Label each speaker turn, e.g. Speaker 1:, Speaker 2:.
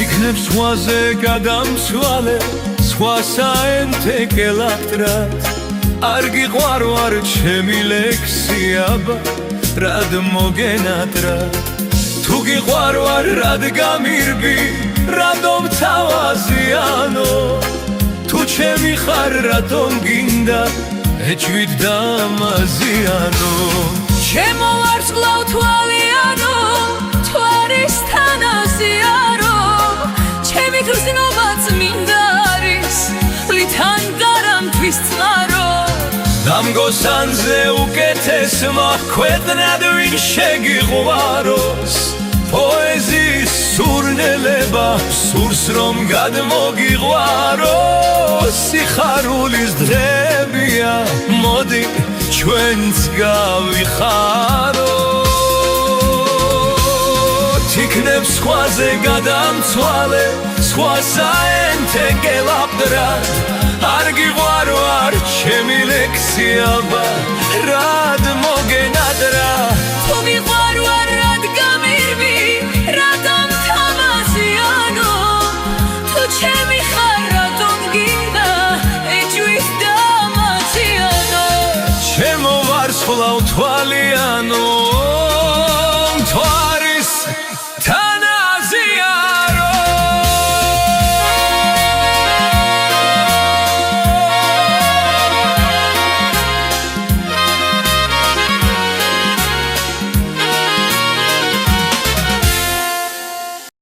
Speaker 1: იქნებს ზღვაზე გადამცვალე სხვა საენთეკელაკტრად არ გიყვარვარ ჩემი ლექსიაბა რად მოგენატრა თუ გიყვარვარ რად გამირბი რატომ თავაზიანო თუ ჩემი ხარ რატომ გინდა ეჭვით დამაზიანო
Speaker 2: ჩემო ვარსკვლავ თვალიანო თვარისთან აზიარო ჩემი გრძნობაც მინდა არის ლითან გარამთვის წყარო
Speaker 1: დამგოსანზე უკეთესმა ქვეყნად ვინ შეგიყვაროს პოეზიის სურნელება სურს რომ გადმოგიყვაროს სიხარულის დღეებია მოდი ჩვენც გავიხაროთ იქნებს სხვაზე გადამცვალე სხვა საენთეკელაკტრად არ გიყვარვარ ჩემი ლექსიაბა რად მოგენატრა